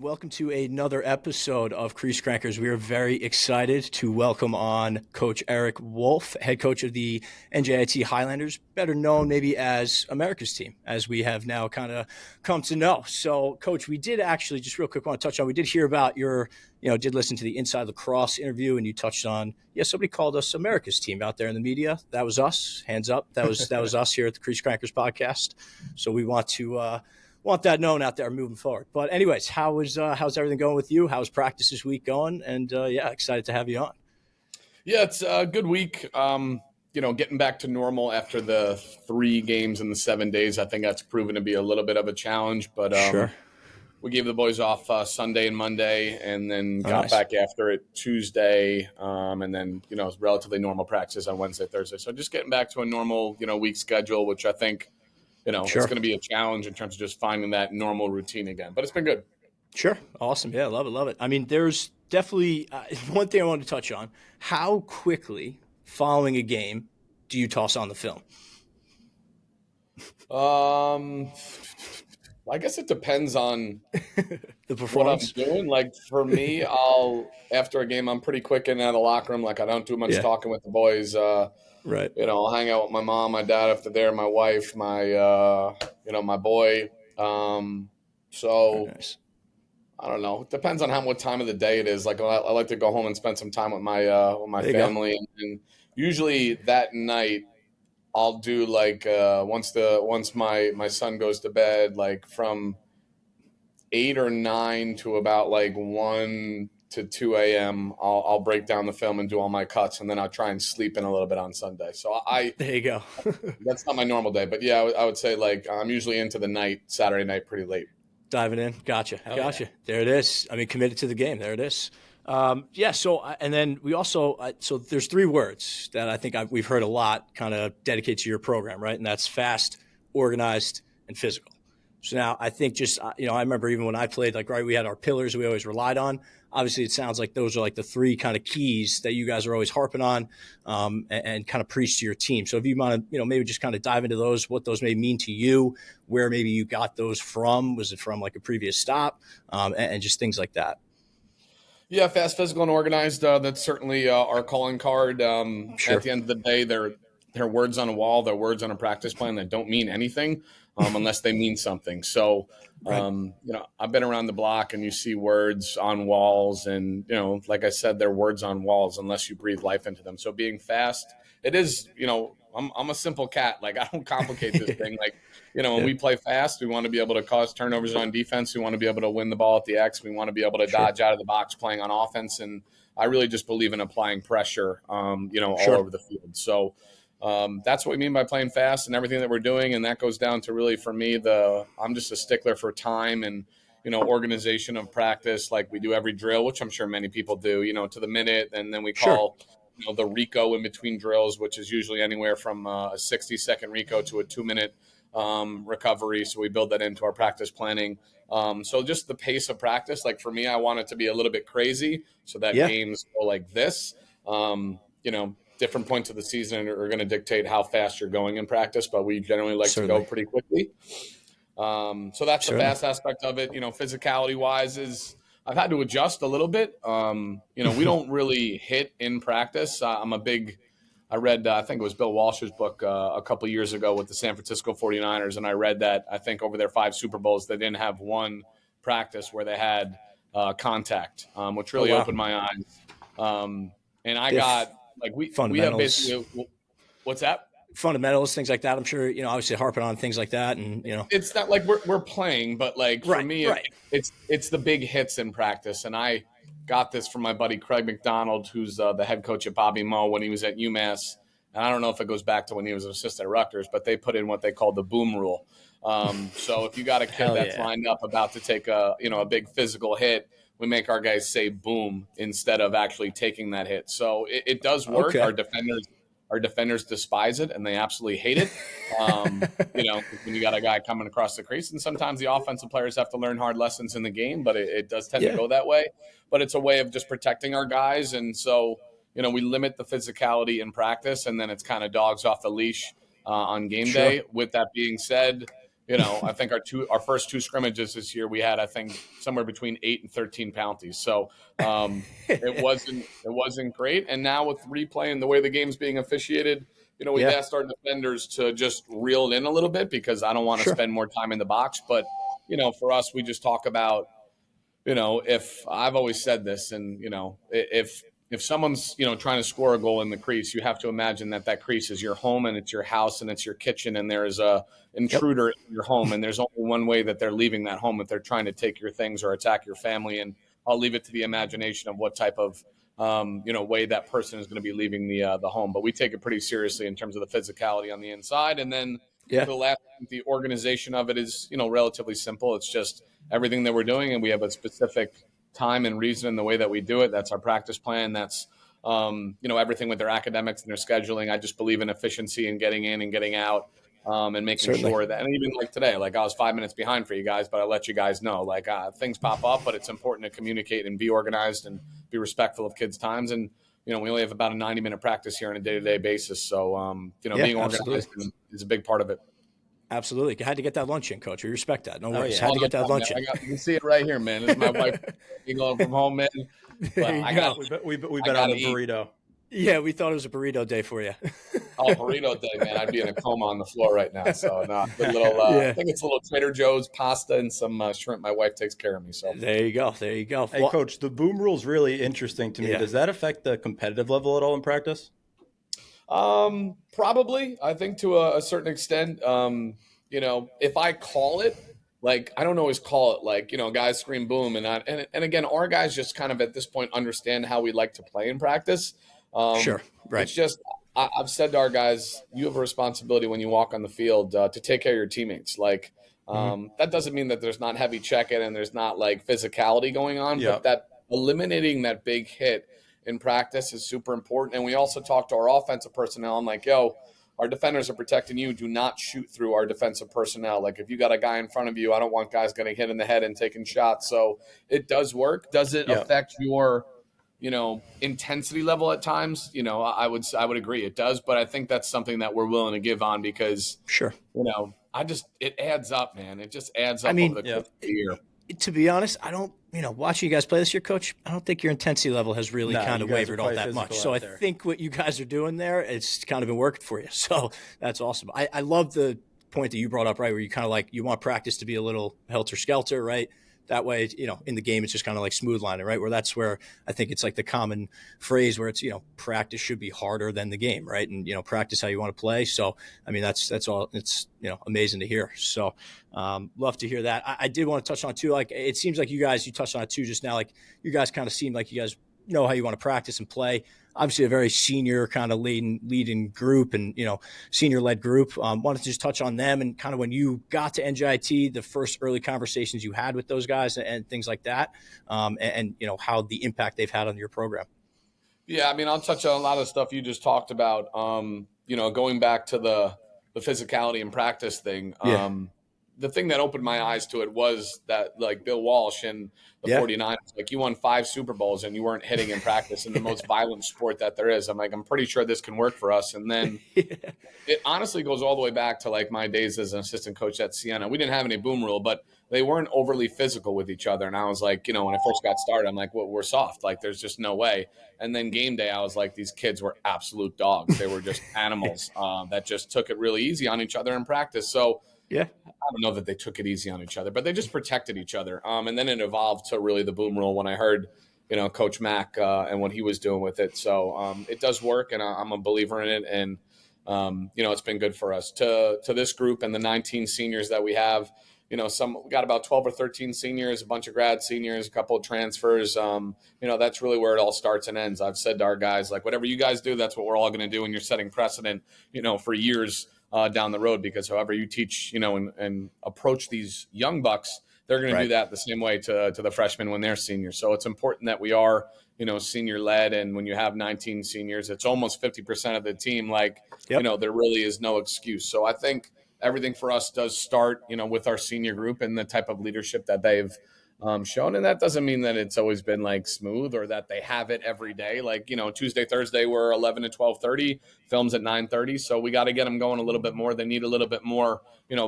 Welcome to another episode of Crease Crankers. We are very excited to welcome on Coach Eric Wolf, head coach of the NJIT Highlanders, better known maybe as America's team, as we have now kind of come to know. So, Coach, we did actually, just real quick, want to touch on, we did hear about your, did listen to the Inside Lacrosse interview, and you touched on, somebody called us America's team out there in the media. That was us. Hands up. That was us here at the Crease Crankers podcast. So we want that known out there moving forward. But anyways, how's everything going with you? How's practice this week going? And excited to have you on. Yeah, it's a good week. Getting back to normal after the 3 games in the 7 days, I think that's proven to be a little bit of a challenge. But Sure. We gave the boys off Sunday and Monday, and then got nice. back after it Tuesday, and then relatively normal practice on Wednesday, Thursday. So just getting back to a normal week schedule, which I think It's going to be a challenge in terms of just finding that normal routine again. But it's been good. Sure. Awesome. Yeah, love it. I mean, there's definitely one thing I wanted to touch on. How quickly following a game do you toss on the film? I guess it depends on the performance. What I'm doing. Like for me, after a game, I'm pretty quick in and out of the locker room. Like I don't do much talking with the boys. Right. I'll hang out with my mom, my dad if they're there, my wife, my my boy. So nice. I don't know. It depends on what time of the day it is. Like I like to go home and spend some time with my family, and usually that night I'll do like once my son goes to bed, like from 8 or 9 to about like 1 to 2 a.m. I'll break down the film and do all my cuts, and then I'll try and sleep in a little bit on Sunday. So there you go. That's not my normal day, but yeah, I would say like I'm usually into the night, Saturday night, pretty late. Diving in. Gotcha. Yeah. There it is. I mean, committed to the game. There it is. So, and then we also, so there's 3 words that I think we've heard a lot kind of dedicated to your program, right? And that's fast, organized, and physical. So now I think just, I remember even when I played, we had our pillars we always relied on. Obviously, it sounds like those are like the 3 kind of keys that you guys are always harping on and kind of preach to your team. So if you want to, maybe just kind of dive into those, what those may mean to you, where maybe you got those from. Was it from like a previous stop and just things like that? Yeah, fast, physical, and organized. That's certainly our calling card. Sure. At the end of the day, they're words on a wall. They're words on a practice plan that don't mean anything unless they mean something. So, right. I've been around the block, and you see words on walls, and like I said, they're words on walls unless you breathe life into them. So, being fast, it is. I'm a simple cat. Like I don't complicate this thing. Like. When we play fast, we want to be able to cause turnovers on defense. We want to be able to win the ball at the X. We want to be able to dodge out of the box playing on offense. And I really just believe in applying pressure, all over the field. So that's what we mean by playing fast and everything that we're doing. And that goes down to really, for me, I'm just a stickler for time and, organization of practice like we do every drill, which I'm sure many people do, to the minute. And then we call the RICO in between drills, which is usually anywhere from a 60-second RICO to a 2-minute recovery. So we build that into our practice planning. So just the pace of practice, like for me, I want it to be a little bit crazy so that games go like this. Different points of the season are going to dictate how fast you're going in practice, but we generally like to go pretty quickly. So that's the fast aspect of it. Physicality wise is I've had to adjust a little bit. We don't really hit in practice. I read, I think it was Bill Walsh's book a couple of years ago with the San Francisco 49ers, and I read that I think over their 5 Super Bowls, they didn't have one practice where they had contact, which really opened my eyes. And I got, like, we have basically – what's that? Fundamentals, things like that. I'm sure, obviously harping on things like that. And, It's not like we're playing, but, like, for me, it's the big hits in practice. And I – got this from my buddy Craig McDonald, who's the head coach at Bobby Moe when he was at UMass. And I don't know if it goes back to when he was an assistant at Rutgers, but they put in what they call the boom rule. So if you got a kid that's lined up about to take a big physical hit, we make our guys say boom instead of actually taking that hit. So it does work. Okay. Our defenders despise it, and they absolutely hate it. When you got a guy coming across the crease, and sometimes the offensive players have to learn hard lessons in the game, but it does tend to go that way. But it's a way of just protecting our guys, and so we limit the physicality in practice, and then it's kind of dogs off the leash on game day. With that being said, I think our first two scrimmages this year, we had, I think, somewhere between 8 and 13 penalties. So it wasn't great. And now with replay and the way the game's being officiated, we've Yeah, asked our defenders to just reel it in a little bit because I don't want to sure. spend more time in the box. But for us, we just talk about, if I've always said this, and if someone's trying to score a goal in the crease, you have to imagine that crease is your home and it's your house and it's your kitchen, and there is a Yep, intruder in your home, and there's only one way that they're leaving that home if they're trying to take your things or attack your family. And I'll leave it to the imagination of what type of way that person is going to be leaving the home. But we take it pretty seriously in terms of the physicality on the inside, and then yeah, the last, the organization of it is relatively simple. It's just everything that we're doing, and we have a specific time and reason in the way that we do it. That's our practice plan. That's everything with their academics and their scheduling. I just believe in efficiency and getting in and getting out, and making certainly. sure that, and even like today, like I was 5 minutes behind for you guys, but I let you guys know, like things pop up, but it's important to communicate and be organized and be respectful of kids' times. And we only have about a 90-minute practice here on a day-to-day basis, so Yeah, being absolutely. organized is a big part of it. Absolutely. You had to get that lunch in, coach. We respect that. No Oh, worries. yeah. Had to get that Oh, no, lunch in. you can see it right here, man. This is my wife going from home, man. There you I go. got We I bet on gotta the eat. burrito. Yeah, we thought it was a burrito day for you. Oh, burrito day, man. I'd be in a coma on the floor right now. So, no, good little, I Yeah. think it's a little Trader Joe's pasta and some shrimp. My wife takes care of me. So, There you go. There you go. Hey, Well, Coach, the boom rule is really interesting to me. Yeah. Does that affect the competitive level at all in practice? probably, I think to a certain extent, if I call it, like, I don't always call it like, guys scream boom. And again, our guys just kind of at this point understand how we like to play in practice. sure. Right. It's just, I've said to our guys, you have a responsibility when you walk on the field to take care of your teammates. Like, that doesn't mean that there's not heavy check-in and there's not like physicality going on, Yeah. but that eliminating that big hit in practice is super important. And we also talk to our offensive personnel. I'm like, yo, our defenders are protecting you. Do not shoot through our defensive personnel. Like, if you got a guy in front of you, I don't want guys getting hit in the head and taking shots. So it does work. Does it Yeah. affect your intensity level at times? I would agree it does, but I think that's something that we're willing to give on because, Sure. it adds up, man. It just adds I up mean, over the course of the year. To be honest, I don't, watching you guys play this year, coach, I don't think your intensity level has really No, kind you of guys are wavered all quite that physical much. So out I there. think what you guys are doing there, it's kind of been working for you. So that's awesome. I love the point that you brought up, right, where you kind of like, you want practice to be a little helter-skelter, right? That way, in the game, it's just kind of like smooth lining, right? Where that's where I think it's like the common phrase where it's, practice should be harder than the game, right? And, practice how you want to play. So, I mean, that's all. It's, amazing to hear. So, love to hear that. I did want to touch on too, like, it seems like you touched on it too just now, like you guys kind of seem like you guys know how you want to practice and play. Obviously a very senior kind of leading group and, senior led group. Wanted to just touch on them and kind of when you got to NJIT, the first early conversations you had with those guys and things like that. And how the impact they've had on your program. Yeah, I mean, I'll touch on a lot of stuff you just talked about. Going back to the physicality and practice thing. Yeah. The thing that opened my eyes to it was that, like, Bill Walsh and the Yeah. 49ers, like, you won 5 Super Bowls and you weren't hitting in practice in the most violent sport that there is. I'm like, I'm pretty sure this can work for us. And then it honestly goes all the way back to like my days as an assistant coach at Siena. We didn't have any boom rule, but they weren't overly physical with each other. And I was like, when I first got started, I'm like, well, we're soft. Like, there's just no way. And then game day, I was like, these kids were absolute dogs. They were just animals that just took it really easy on each other in practice. So Yeah. I don't know that they took it easy on each other, but they just protected each other. And then it evolved to really the boom rule when I heard, Coach Mack and what he was doing with it. So it does work, and I'm a believer in it. And it's been good for us. To this group and the 19 seniors that we have, we got about 12 or 13 seniors, a bunch of grad seniors, a couple of transfers. That's really where it all starts and ends. I've said to our guys, like, whatever you guys do, that's what we're all going to do. And you're setting precedent, for years down the road, because however you teach, and approach these young bucks, they're going to do that the same way to the freshmen when they're seniors. So it's important that we are, senior led. And when you have 19 seniors, it's almost 50% of the team. Like, there really is no excuse. So I think everything for us does start, with our senior group and the type of leadership that they've shown. And that doesn't mean that it's always been like smooth or that they have it every day. Like, Tuesday, Thursday, we're 11 to 12:30, films at 9:30. So we got to get them going a little bit more. They need a little bit more,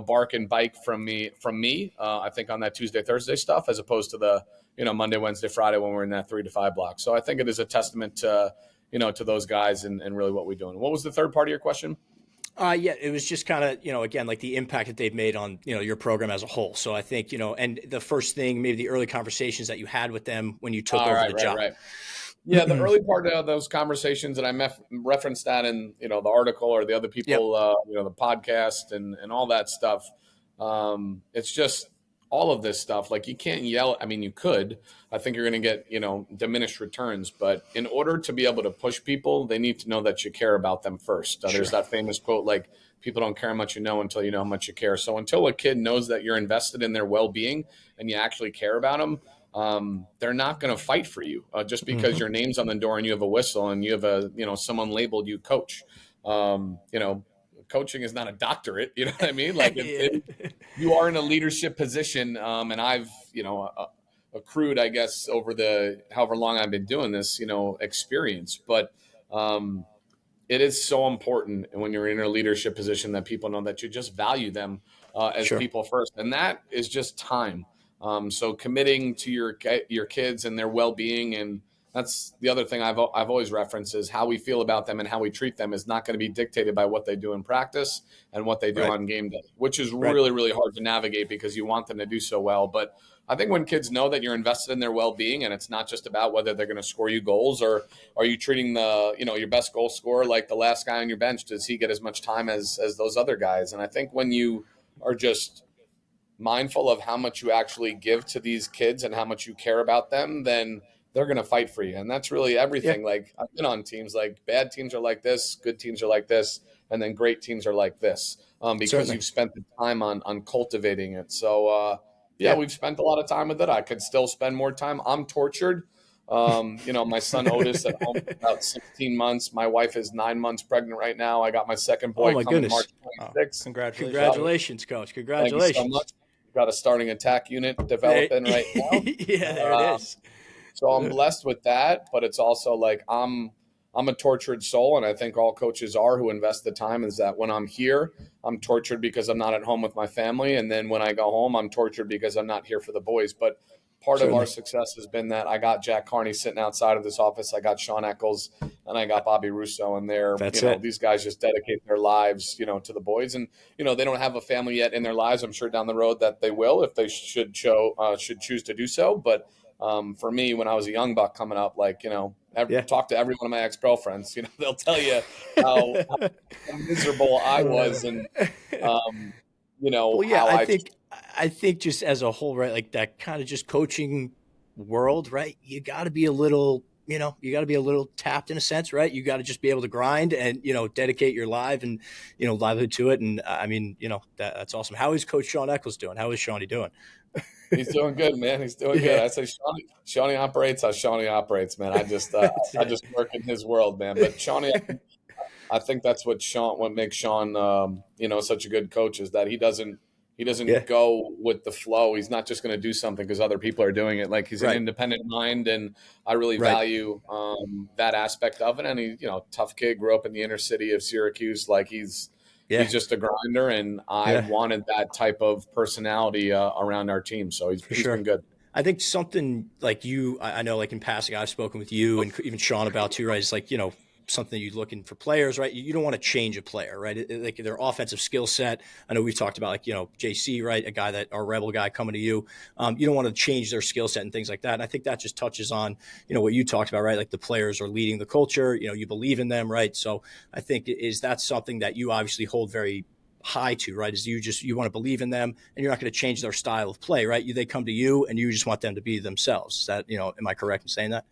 bark and bite from me, I think on that Tuesday, Thursday stuff, as opposed to the, Monday, Wednesday, Friday, when we're in that 3 to 5 block. So I think it is a testament to, to those guys and really what we're doing. What was the third part of your question? Yeah, it was just kind of, again, like the impact that they've made on, your program as a whole. So I think, and the first thing, maybe the early conversations that you had with them when you took over the job. Right. Yeah, the early part of those conversations, and I referenced that in, the article or the other people, the podcast and all that stuff. It's just all of this stuff. Like, you can't yell. I mean, you could. I think you're going to get, diminished returns. But in order to be able to push people, they need to know that you care about them first. There's that famous quote, like, people don't care how much you know until you know how much you care. So until a kid knows that you're invested in their well-being and you actually care about them, they're not going to fight for you just because your name's on the door and you have a whistle and you have someone labeled you coach. Coaching is not a doctorate, you know what I mean? Like, you are in a leadership position, and I've, accrued, I guess, over the however long I've been doing this, experience. But it is so important when you're in a leadership position that people know that you just value them as people first, and that is just time. So committing to your kids and their well-being, and that's the other thing I've always referenced, is how we feel about them and how we treat them is not going to be dictated by what they do in practice and what they do on game day, which is really, really hard to navigate because you want them to do so well. But I think when kids know that you're invested in their well-being and it's not just about whether they're going to score you goals, or are you treating your best goal scorer like the last guy on your bench, does he get as much time as those other guys? And I think when you are just mindful of how much you actually give to these kids and how much you care about them, then they're going to fight for you. And that's really everything. Like, I've been on teams, like bad teams are like this, good teams are like this, and then great teams are like this, because you've spent the time on cultivating it. So, we've spent a lot of time with it. I could still spend more time. I'm tortured. My son Otis at home about 16 months. My wife is 9 months pregnant right now. I got my second boy coming March 26th. Congratulations, Coach. Congratulations. Thank you so much. We've got a starting attack unit developing right now. There it is. So I'm blessed with that, but it's also like I'm a tortured soul, and I think all coaches are who invest the time. Is that when I'm here, I'm tortured because I'm not at home with my family, and then when I go home, I'm tortured because I'm not here for the boys. But part of our success has been that I got Jack Carney sitting outside of this office, I got Sean Eccles, and I got Bobby Russo, and these guys just dedicate their lives, to the boys, and they don't have a family yet in their lives. I'm sure down the road that they will if they should choose to do so, but. For me, when I was a young buck coming up, talk to every one of my ex-girlfriends, they'll tell you how miserable I was. And, I think just as a whole, right, like that kind of just coaching world, right, you got to be a little, tapped in a sense, right? You got to just be able to grind and, dedicate your life and, livelihood to it. And I mean, that's awesome. How is Coach Sean Eccles doing? How is Shawnee doing? He's doing good, man. He's doing good. I say Shawnee operates how Shawnee operates, man. I just work in his world, man. But Shawnee, I think that's what makes Sean, such a good coach, is that he doesn't go with the flow. He's not just going to do something because other people are doing it. Like, he's an independent mind, and I really value that aspect of it. And he, tough kid, grew up in the inner city of Syracuse. Like, he's just a grinder, and I wanted that type of personality around our team. So he's been good. I think something like I know, like in passing, I've spoken with you and even Sean about too, right? It's like, something you're looking for players, right? You don't want to change a player, right? Like their offensive skill set. I know we've talked about, like, JC, right? A guy our rebel guy coming to you. You don't want to change their skill set and things like that. And I think that just touches on, what you talked about, right? Like the players are leading the culture, you believe in them, right? So I think is that something that you obviously hold very high to, right? Is you want to believe in them, and you're not going to change their style of play, right? They come to you and you just want them to be themselves. Is that, am I correct in saying that?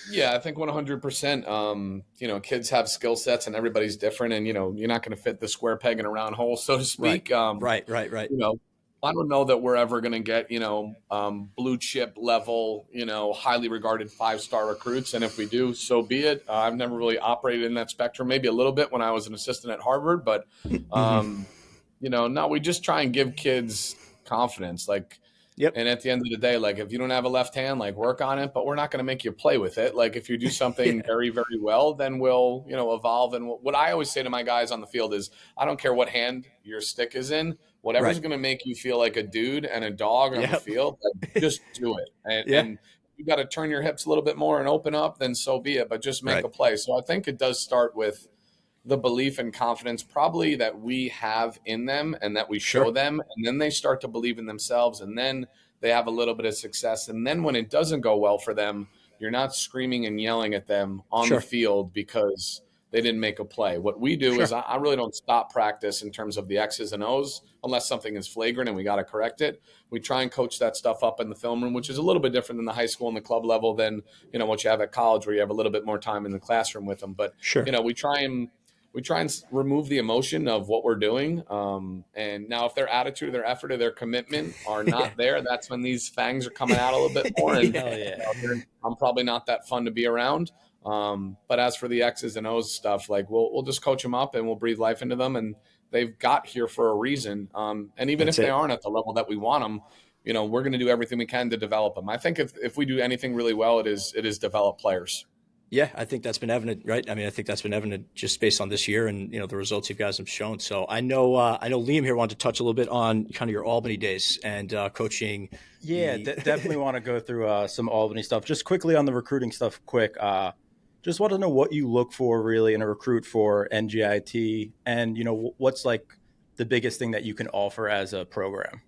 Yeah, I think 100%. Kids have skill sets, and everybody's different, and you're not going to fit the square peg in a round hole, so to speak. Right. I don't know that we're ever going to get blue chip level, highly regarded 5-star recruits, and if we do, so be it. I've never really operated in that spectrum. Maybe a little bit when I was an assistant at Harvard, but no, we just try and give kids confidence. Like, Yep. And at the end of the day, like if you don't have a left hand, like work on it, but we're not going to make you play with it. Like if you do something Yeah. very, very well, then we'll, evolve. And what I always say to my guys on the field is, I don't care what hand your stick is in, whatever's Right. going to make you feel like a dude and a dog on the Yep. field, like, just do it. And, Yeah. and you got to turn your hips a little bit more and open up, then so be it. But just make Right. a play. So I think it does start with the belief and confidence probably that we have in them and that we show Sure. them, and then they start to believe in themselves, and then they have a little bit of success, and then when it doesn't go well for them, you're not screaming and yelling at them on the Sure. field because they didn't make a play. What we do is Sure. I really don't stop practice in terms of the X's and O's unless something is flagrant and we got to correct it. We try and coach that stuff up in the film room, which is a little bit different than the high school and the club level than what you have at college, where you have a little bit more time in the classroom with them. But Sure. we try and remove the emotion of what we're doing. And now if their attitude or their effort or their commitment are not there, that's when these fangs are coming out a little bit more. And Hell yeah. I'm probably not that fun to be around. But as for the X's and O's stuff, like we'll just coach them up and we'll breathe life into them. And they've got here for a reason. And even That's if they it. aren't at the level that we want them, we're going to do everything we can to develop them. I think if we do anything really well, it is develop players. Yeah, I think that's been evident, right? I mean, I think that's been evident just based on this year and the results you guys have shown. So I know Liam here wanted to touch a little bit on kind of your Albany days and coaching. Yeah, definitely want to go through some Albany stuff. Just quickly on the recruiting stuff, quick. Just want to know what you look for really in a recruit for NJIT, and what's like the biggest thing that you can offer as a program.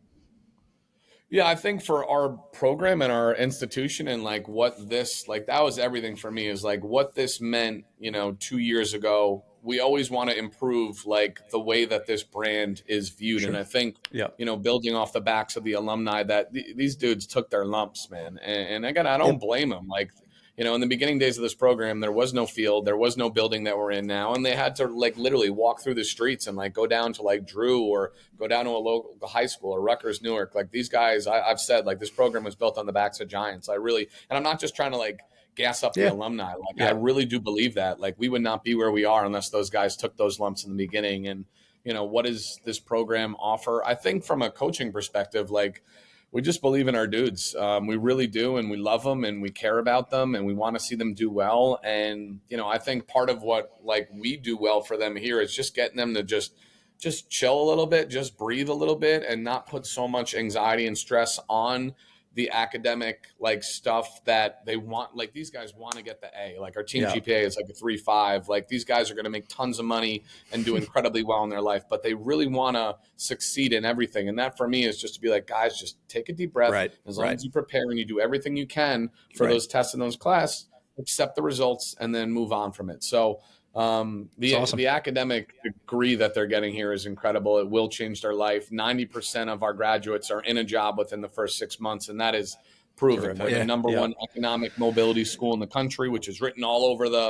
Yeah, I think for our program and our institution and like what this, like that was everything for me, is like what this meant, 2 years ago. We always want to improve like the way that this brand is viewed. Sure. And I think, Yeah. building off the backs of the alumni that these dudes took their lumps, man. And again, I don't blame them. Like, in the beginning days of this program, there was no field, there was no building that we're in now. And they had to like literally walk through the streets and like go down to like Drew or go down to a local high school or Rutgers, Newark. Like these guys, I've said like this program was built on the backs of giants. And I'm not just trying to like gas up the alumni. Like I really do believe that. Like we would not be where we are unless those guys took those lumps in the beginning. And, what does this program offer? I think from a coaching perspective, like, we just believe in our dudes. We really do. And we love them and we care about them and we want to see them do well. And, I think part of what like we do well for them here is just getting them to just chill a little bit, just breathe a little bit and not put so much anxiety and stress on the academic like stuff that they want. Like these guys want to get the A. Like our team GPA is like a 3.5. Like these guys are going to make tons of money and do incredibly well in their life, but they really want to succeed in everything. And that for me is just to be like, guys, just take a deep breath. Right. As long as you prepare and you do everything you can for those tests and those class, accept the results and then move on from it. So the academic degree that they're getting here is incredible. It will change their life. 90% of our graduates are in a job within the first 6 months, and that is proven. We're the number one economic mobility school in the country, which is written all over the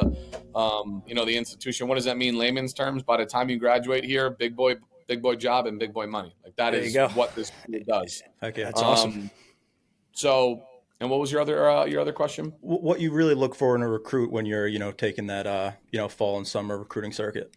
the institution. What does that mean, layman's terms? By the time you graduate here, big boy job and big boy money. Like that is what this school does. Okay, that's awesome. So. And what was your other question? What you really look for in a recruit when you're, taking that, fall and summer recruiting circuit?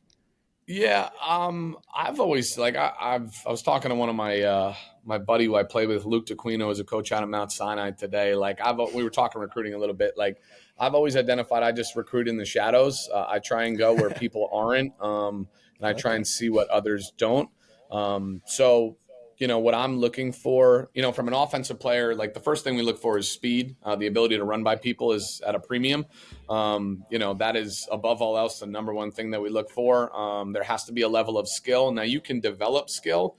Yeah. I've always like, I was talking to one of my buddy who I played with, Luke DeQuino, as a coach out of Mount Sinai today. Like we were talking recruiting a little bit. Like I've always identified, I just recruit in the shadows. I try and go where people aren't. And I try and see what others don't. So, what I'm looking for, from an offensive player, like the first thing we look for is speed. The ability to run by people is at a premium. That is above all else the number one thing that we look for. There has to be a level of skill. Now you can develop skill.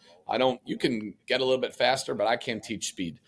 You can get a little bit faster, but I can't teach speed.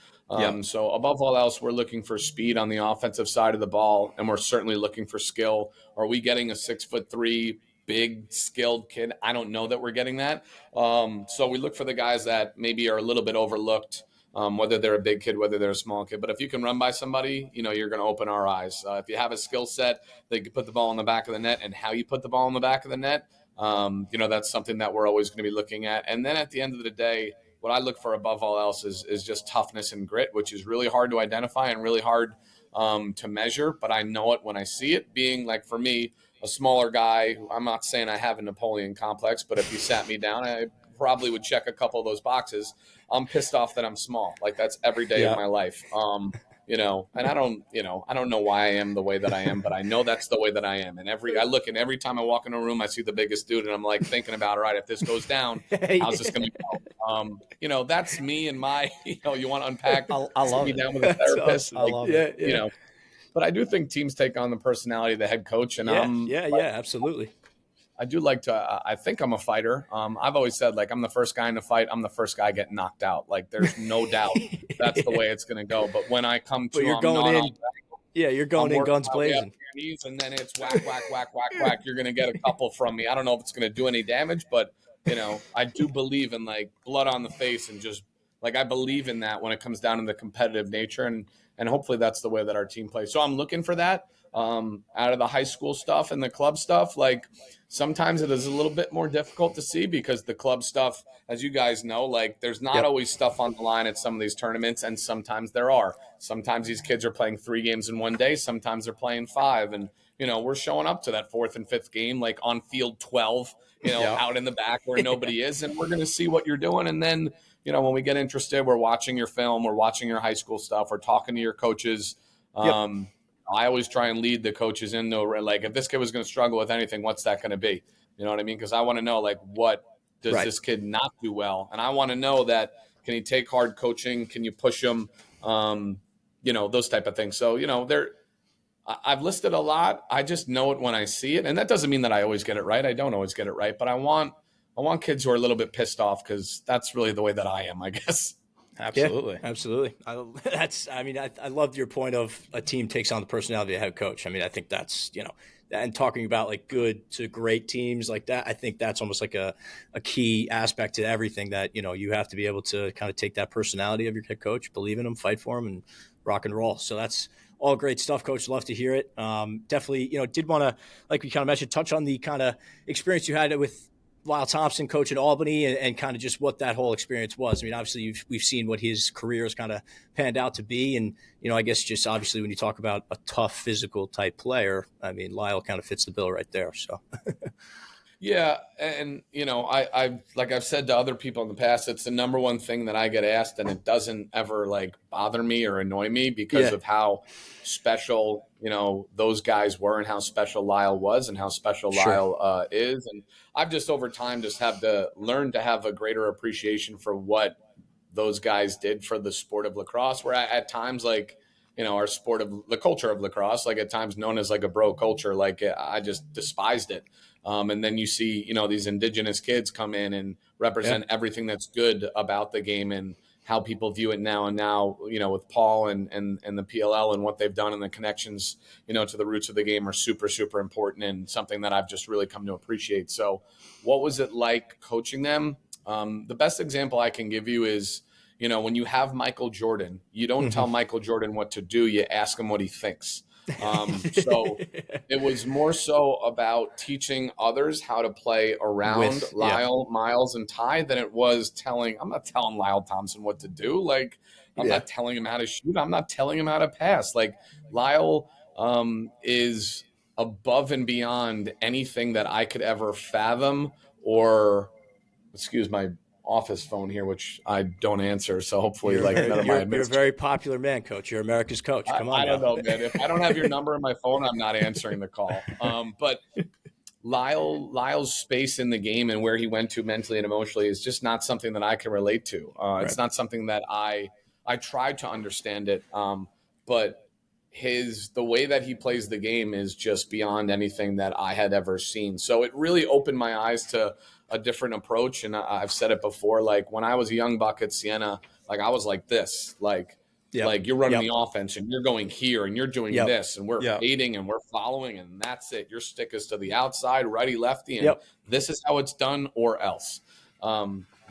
So above all else, we're looking for speed on the offensive side of the ball. And we're certainly looking for skill. Are we getting a 6'3" big skilled kid? I don't know that we're getting that. So we look for the guys that maybe are a little bit overlooked, whether they're a big kid, whether they're a small kid. But if you can run by somebody, you're going to open our eyes. If you have a skill set that you can put the ball in the back of the net, and how you put the ball in the back of the net, that's something that we're always going to be looking at. And then at the end of the day, what I look for above all else is just toughness and grit, which is really hard to identify and really hard to measure. But I know it when I see it. Being like, for me, a smaller guy, I'm not saying I have a Napoleon complex, but if you sat me down, probably would check a couple of those boxes. I'm pissed off that I'm small. Like that's every day of my life. And I don't know why I am the way that I am, but I know that's the way that I am. And every time I walk in a room, I see the biggest dude and I'm like thinking about, all right, if this goes down, how's this going to go? That's me and my, you want to unpack, I love me it. down with a therapist. I love it. But I do think teams take on the personality of the head coach, and absolutely. I do like to. I think I'm a fighter. I've always said like I'm the first guy in the fight. I'm the first guy getting knocked out. Like there's no doubt that's the way it's going to go. But when I come to, you're going in. You're going in guns blazing. And then it's whack, whack, whack, whack, whack. You're going to get a couple from me. I don't know if it's going to do any damage, but I do believe in like blood on the face and just like I believe in that when it comes down to the competitive nature and hopefully that's the way that our team plays. So I'm looking for that out of the high school stuff and the club stuff. Like sometimes it is a little bit more difficult to see because the club stuff, as you guys know, like there's not always stuff on the line at some of these tournaments. And sometimes there are. Sometimes these kids are playing 3 games in one day. Sometimes they're playing 5. And, we're showing up to that 4th and 5th game, like on field 12, out in the back where nobody is. And we're going to see what you're doing. And then, when we get interested, we're watching your film, we're watching your high school stuff, we're talking to your coaches. I always try and lead the coaches into like, if this kid was going to struggle with anything, what's that going to be? You know what I mean? Because I want to know, like, what does this kid not do well? And I want to know that, can he take hard coaching? Can you push him? Those type of things. So, I've listed a lot. I just know it when I see it. And that doesn't mean that I always get it right. I don't always get it right. But I want kids who are a little bit pissed off because that's really the way that I am, I guess. Absolutely. Yeah, absolutely. I loved your point of a team takes on the personality of the head coach. I mean, I think that's, and talking about like good to great teams like that, I think that's almost like a key aspect to everything that, you have to be able to kind of take that personality of your head coach, believe in them, fight for them, and rock and roll. So that's all great stuff, Coach. Love to hear it. Definitely, did want to, like we kind of mentioned, touch on the kind of experience you had with Lyle Thompson, coach at Albany, and kind of just what that whole experience was. I mean, obviously we've seen what his career has kind of panned out to be. And, I guess just obviously when you talk about a tough physical type player, I mean, Lyle kind of fits the bill right there. So. Yeah. And, I like I've said to other people in the past, it's the number one thing that I get asked, and it doesn't ever like bother me or annoy me because of how special, those guys were and how special Lyle was and how special Lyle is. And I've just over time just have to learn to have a greater appreciation for what those guys did for the sport of lacrosse, where at times, like, our sport of the culture of lacrosse, like at times known as like a bro culture, like I just despised it. And then you see, these indigenous kids come in and represent everything that's good about the game and how people view it now. And now, with Paul and the PLL and what they've done and the connections, to the roots of the game are super, super important and something that I've just really come to appreciate. So what was it like coaching them? The best example I can give you is, when you have Michael Jordan, you don't tell Michael Jordan what to do. You ask him what he thinks. So it was more so about teaching others how to play around Lyle, Miles, and Ty than it was I'm not telling Lyle Thompson what to do. Like, I'm not telling him how to shoot. I'm not telling him how to pass. Like, Lyle is above and beyond anything that I could ever fathom or, excuse my office phone here, which I don't answer. So hopefully, you're a very popular man, Coach. You're America's coach. Come on. I don't know, man. If I don't have your number in my phone, I'm not answering the call. But Lyle's space in the game and where he went to mentally and emotionally is just not something that I can relate to. It's not something that I tried to understand it. But the way that he plays the game is just beyond anything that I had ever seen. So it really opened my eyes to a different approach. And I've said it before, like when I was a young buck at Siena, like I was like this, like you're running the offense and you're going here and you're doing this and we're fading and we're following and that's it. Your stick is to the outside, righty, lefty. And this is how it's done or else.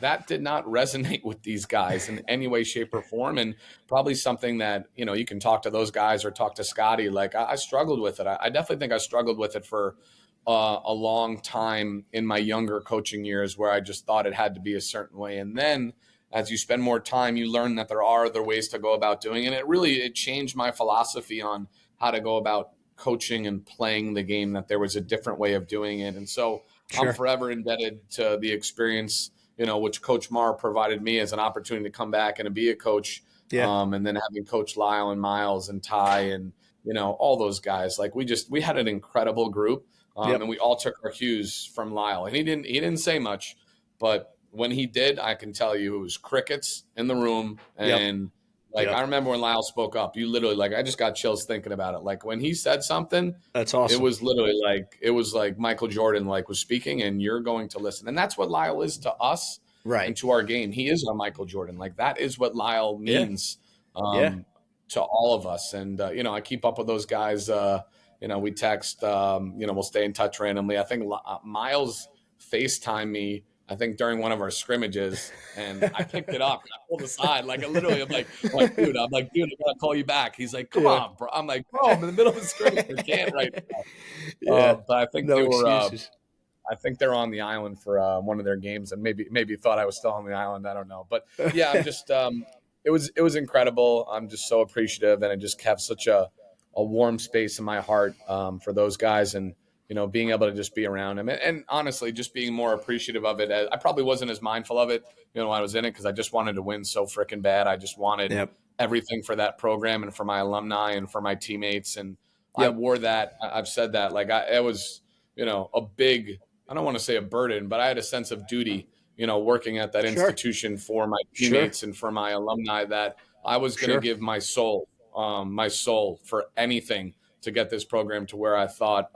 That did not resonate with these guys in any way, shape, or form. And probably something that, you can talk to those guys or talk to Scotty. Like I struggled with it. I definitely think I struggled with it for a long time in my younger coaching years where I just thought it had to be a certain way. And then as you spend more time, you learn that there are other ways to go about doing it. And it changed my philosophy on how to go about coaching and playing the game, that there was a different way of doing it. And so I'm forever indebted to the experience which Coach Marr provided me as an opportunity to come back and to be a coach. Yeah. And then having Coach Lyle and Miles and Ty and, all those guys, like we had an incredible group. And we all took our cues from Lyle, and he didn't say much, but when he did, I can tell you it was crickets in the room. And I remember when Lyle spoke up, you literally, I just got chills thinking about it. Like when he said something, that's awesome. It was literally like Michael Jordan, was speaking, and you're going to listen. And that's what Lyle is to us, right? And to our game. He is our Michael Jordan. Like that is what Lyle means to all of us. And, I keep up with those guys. We text, we'll stay in touch randomly. I think Miles FaceTimed me, I think during one of our scrimmages, and I picked it up and I pulled aside. I'm like, dude, I gotta call you back. He's like, come on, bro. I'm like, bro, I'm in the middle of a scrimmage. I can't right now. But I think I think they're on the island for one of their games, and maybe thought I was still on the island. I don't know. But yeah, I'm just, it was incredible. I'm just so appreciative, and it just kept such a warm space in my heart for those guys, and being able to just be around them, and honestly just being more appreciative of it. I probably wasn't as mindful of it when I was in it, because I just wanted to win so freaking bad. I just wanted everything for that program and for my alumni and for my teammates, and I wore that. I've said that it was a big, I don't want to say a burden, but I had a sense of duty working at that institution for my teammates and for my alumni, that I was going to give my soul for anything to get this program to where I thought,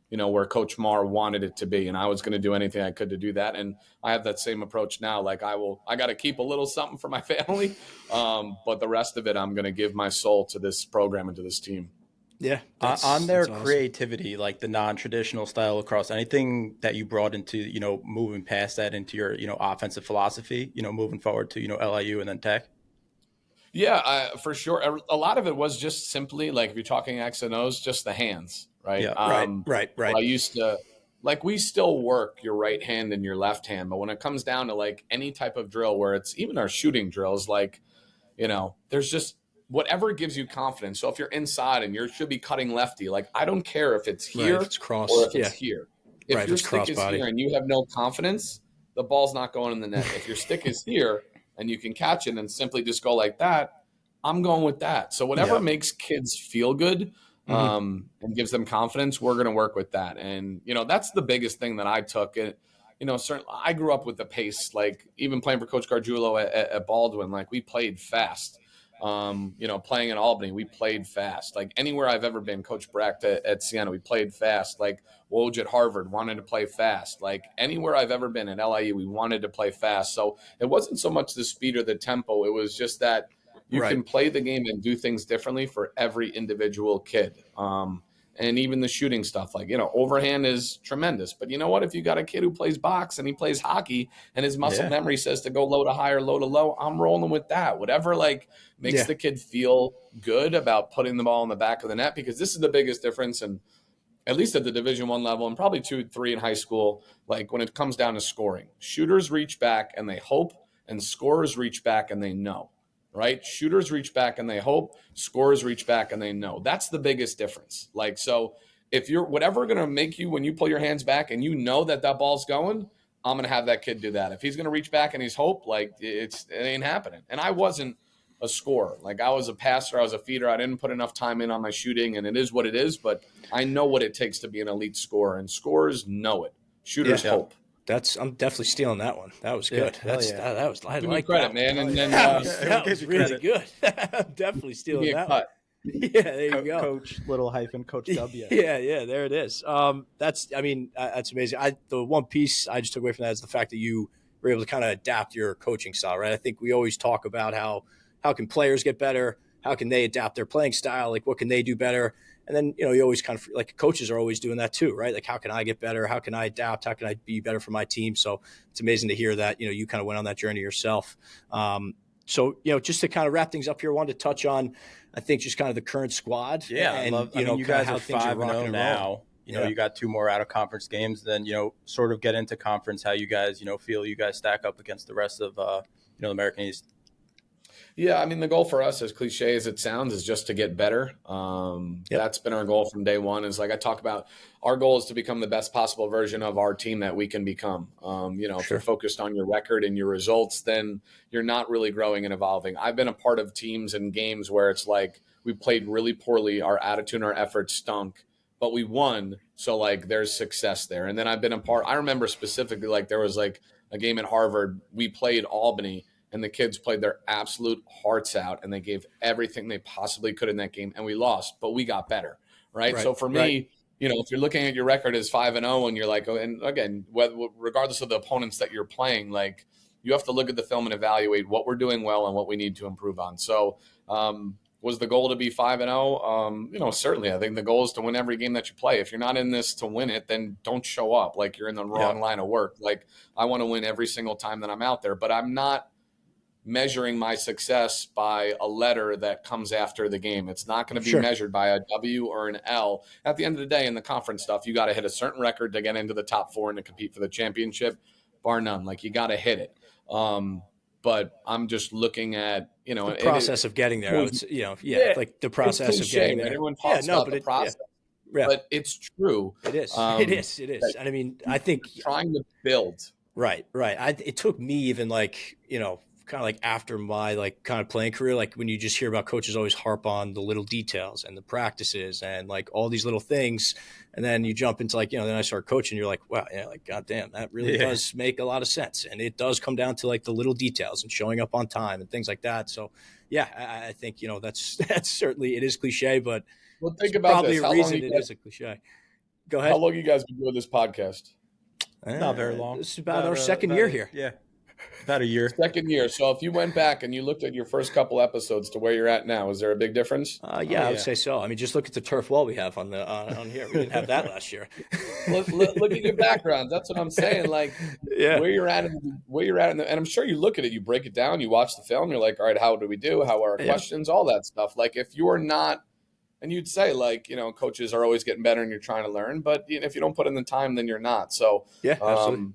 where Coach Marr wanted it to be. And I was going to do anything I could to do that. And I have that same approach now. I got to keep a little something for my family. But the rest of it, I'm going to give my soul to this program and to this team. Yeah. On their creativity, like the non-traditional style lacrosse, anything that you brought into, moving past that into your, offensive philosophy, moving forward to, LIU and then Tech? Yeah, for sure. A lot of it was just simply, if you're talking X and O's, just the hands, right? Yeah, right. I used to, we still work your right hand and your left hand, but when it comes down to any type of drill, where it's even our shooting drills, there's just whatever gives you confidence. So if you're inside and you should be cutting lefty, I don't care if it's here if it's cross, or if it's here. If your stick is body here and you have no confidence, the ball's not going in the net. If your stick is here and you can catch it and simply just go like that, I'm going with that. So whatever makes kids feel good and gives them confidence, we're going to work with that. And, that's the biggest thing that I took. Certainly I grew up with the pace, even playing for Coach Gargiulo at Baldwin, we played fast. Playing in Albany, we played fast. Anywhere I've ever been, Coach Bracht at Siena, we played fast. Woj at Harvard wanted to play fast. Anywhere I've ever been at LIU, we wanted to play fast. So it wasn't so much the speed or the tempo. It was just that you can play the game and do things differently for every individual kid. And even the shooting stuff, overhand is tremendous. But you know what? If you got a kid who plays box and he plays hockey and his muscle memory says to go low to high or low to low, I'm rolling with that. Whatever makes the kid feel good about putting the ball in the back of the net, because this is the biggest difference. And at least at the Division I level, and probably 2, 3 in high school, when it comes down to scoring, shooters reach back and they hope, and scorers reach back and they know. Right? Shooters reach back and they hope, scorers reach back and they know. That's the biggest difference. So if you're whatever going to make you, when you pull your hands back and you know that ball's going, I'm going to have that kid do that. If he's going to reach back and he's hope, it ain't happening. And I wasn't a scorer. I was a passer, I was a feeder. I didn't put enough time in on my shooting, and it is what it is, but I know what it takes to be an elite scorer, and scorers know it. Shooters hope. I'm definitely stealing that one. That was good. That was. I like credit, that, man. And then that was really good. I'm definitely stealing that one. Yeah, there you go. Coach Coach W. Yeah, there it is. That's amazing. The one piece I just took away from that is the fact that you were able to kind of adapt your coaching style, right? I think we always talk about how can players get better? How can they adapt their playing style? What can they do better? And then, you always kind of coaches are always doing that too, right? How can I get better? How can I adapt? How can I be better for my team? So it's amazing to hear that, you kind of went on that journey yourself. So, just to kind of wrap things up here, I wanted to touch on, I think, just kind of the current squad. Yeah. And, you guys are 5-0 now. You got 2 more out of conference games. Then, sort of get into conference, how you guys, feel you guys stack up against the rest of, the American East. Yeah, I mean, the goal for us, as cliche as it sounds, is just to get better. That's been our goal from day one. Is like I talk about, our goal is to become the best possible version of our team that we can become. If you're focused on your record and your results, then you're not really growing and evolving. I've been a part of teams and games where it's like we played really poorly, our attitude and our efforts stunk, but we won. So like there's success there. And then I've been a part, I remember specifically, like there was like a game at Harvard, we played Albany, and the kids played their absolute hearts out and they gave everything they possibly could in that game, and we lost, but we got better. Right. So for me, if you're looking at your record as 5-0 and you're like, and again, regardless of the opponents that you're playing, like you have to look at the film and evaluate what we're doing well and what we need to improve on. So, was the goal to be 5-0? Certainly. I think the goal is to win every game that you play. If you're not in this to win it, then don't show up. Like you're in the wrong line of work. Like I want to win every single time that I'm out there, but I'm not measuring my success by a letter that comes after the game. It's not going to be measured by a W or an L. At the end of the day, in the conference stuff, you got to hit a certain record to get into the top 4 and to compete for the championship, bar none. Like you got to hit it. But I'm just looking at, the process of getting there. Like the process of getting there. Everyone talks about the process, but it's true. It is. It is. And I mean, I think trying to build. Right. It took me even like, kind of like after my like kind of playing career, like when you just hear about coaches always harp on the little details and the practices and like all these little things. And then you jump into like, then I start coaching, you're like, wow, like, goddamn, that really does make a lot of sense. And it does come down to like the little details and showing up on time and things like that. So yeah, I think, that's certainly, it is cliche, but well, think about probably this. a reason it is a cliche. Go ahead. How long you guys been doing this podcast? Not very long. It's about our second year here. Yeah. About a year. Second year. So if you went back and you looked at your first couple episodes to where you're at now, is there a big difference? I would say so. I mean, just look at the turf wall we have on here. We didn't have that last year. look at your backgrounds. That's what I'm saying. Like where you're at, and I'm sure you look at it, you break it down, you watch the film, you're like, all right, how do we do? How are our questions? All that stuff. Like if you're not, and you'd say like, coaches are always getting better and you're trying to learn, but if you don't put in the time, then you're not. So absolutely.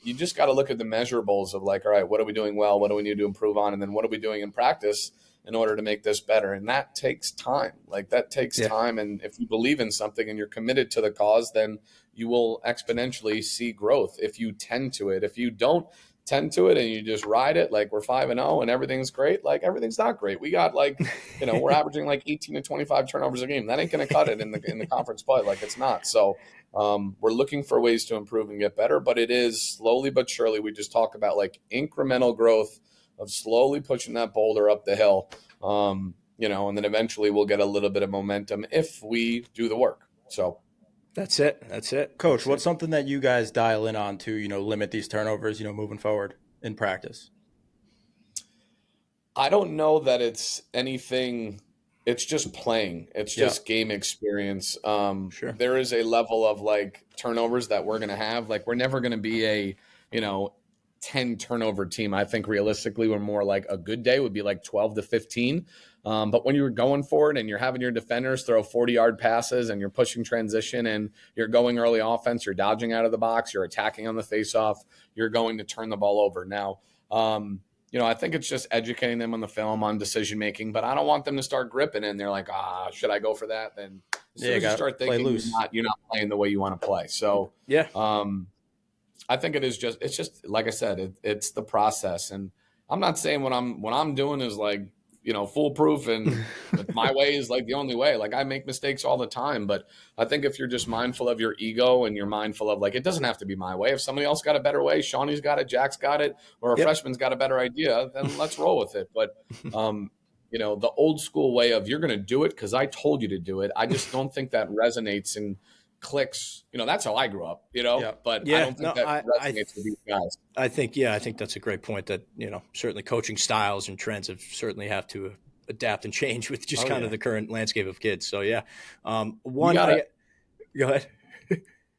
You just got to look at the measurables of like, all right, what are we doing well? What do we need to improve on? And then what are we doing in practice in order to make this better? And that takes time. Like that takes time. And if you believe in something and you're committed to the cause, then you will exponentially see growth if you tend to it. If you don't tend to it and you just ride it, like we're 5-0 and everything's great, like everything's not great. We got like, we're averaging like 18 to 25 turnovers a game. That ain't going to cut it in the conference play. Like it's not. So we're looking for ways to improve and get better, but it is slowly but surely. We just talk about like incremental growth of slowly pushing that boulder up the hill, and then eventually we'll get a little bit of momentum if we do the work. So that's it. Coach, what's something that you guys dial in on to, limit these turnovers, moving forward in practice? I don't know that it's anything. It's just playing. It's just game experience. There is a level of like turnovers that we're going to have. Like we're never going to be a, 10 turnover team. I think realistically we're more like a good day would be like 12 to 15. But when you're going for it and you're having your defenders throw 40-yard passes and you're pushing transition and you're going early offense, you're dodging out of the box, you're attacking on the faceoff, you're going to turn the ball over. Now, I think it's just educating them on the film, on decision making, but I don't want them to start gripping and they're like, should I go for that? Then as soon as you start thinking you're not playing the way you want to play. So I think it's just like I said, it's the process. And I'm not saying what I'm doing is like, foolproof and my way is like the only way. Like I make mistakes all the time, but I think if you're just mindful of your ego and you're mindful of like, it doesn't have to be my way. If somebody else got a better way, Shawnee's got it, Jack's got it, or a freshman's got a better idea, then let's roll with it. But, the old school way of you're going to do it because I told you to do it. I just don't think that resonates and clicks. That's how I grew up, but I don't think that resonates with these guys. I think that's a great point that, certainly coaching styles and trends have certainly have to adapt and change with just kind of the current landscape of kids. So go ahead.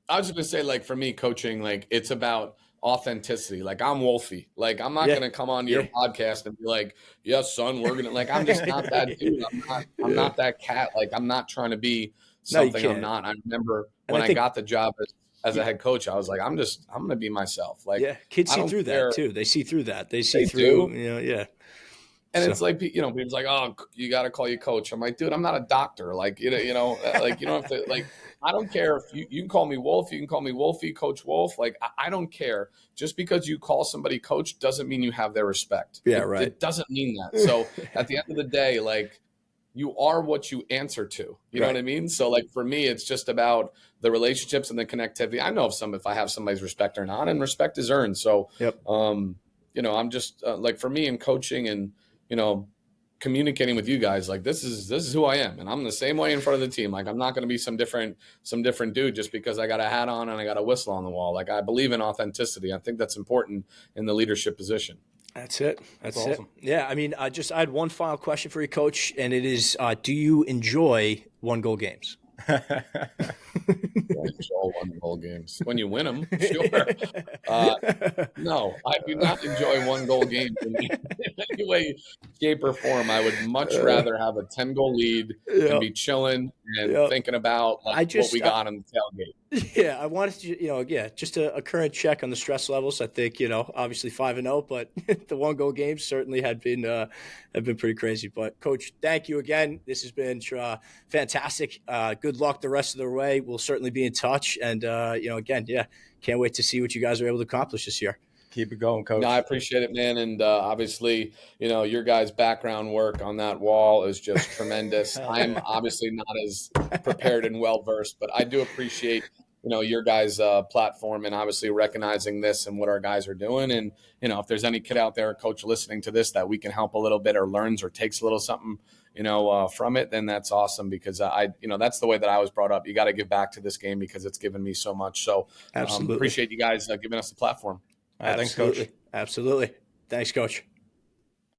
I was just going to say, like, for me, coaching, like, it's about authenticity. Like, I'm Wolfie. Like, I'm not going to come on your podcast and be like, yes, son, we're going to, like, I'm just not that dude. I'm not that cat. Like, I'm not trying to be something I'm not. I remember when I got the job as a head coach, I was like, I'm going to be myself. Like, kids see through that too. They see through that. They see through, And So it's like, people's like, oh, you got to call you coach. I'm like, dude, I'm not a doctor. Like, like, you don't have to, like, I don't care if you can call me Wolf, you can call me Wolfie, Coach Wolf. Like, I don't care. Just because you call somebody coach doesn't mean you have their respect. yeah, right. It doesn't mean that. So at the end of the day, like, you are what you answer to. You know Right. what I mean? So like for me, it's just about the relationships and the connectivity. I know if I have somebody's respect or not, and respect is earned. So, Yep. I'm just like for me in coaching and communicating with you guys, like this is who I am, and I'm the same way in front of the team. Like I'm not going to be some different dude just because I got a hat on and I got a whistle on the wall. Like I believe in authenticity. I think that's important in the leadership position. That's it. That's awesome. it. Yeah. I mean, I had one final question for you, Coach, and it is, do you enjoy 1-goal games? All 1-goal games when you win them, sure. No, I do not enjoy 1-goal games in any way, shape, or form. I would much rather have a 10-goal lead and be chilling and thinking about what we got on the tailgate. Yeah, I wanted to, just a current check on the stress levels. I think, obviously 5-0, but the 1-goal games certainly have been pretty crazy. But Coach, thank you again. This has been fantastic. Good luck the rest of the way. We'll certainly be in touch. And, again, can't wait to see what you guys are able to accomplish this year. Keep it going, Coach. No, I appreciate it, man. And obviously, your guys' background work on that wall is just tremendous. I'm obviously not as prepared and well-versed, but I do appreciate, your guys' platform and obviously recognizing this and what our guys are doing. And, if there's any kid out there, coach, listening to this that we can help a little bit or learns or takes a little something, from it, then that's awesome because that's the way that I was brought up. You got to give back to this game because it's given me so much. So Absolutely. Appreciate you guys giving us the platform. All right, thanks, Coach. Absolutely. Thanks, Coach.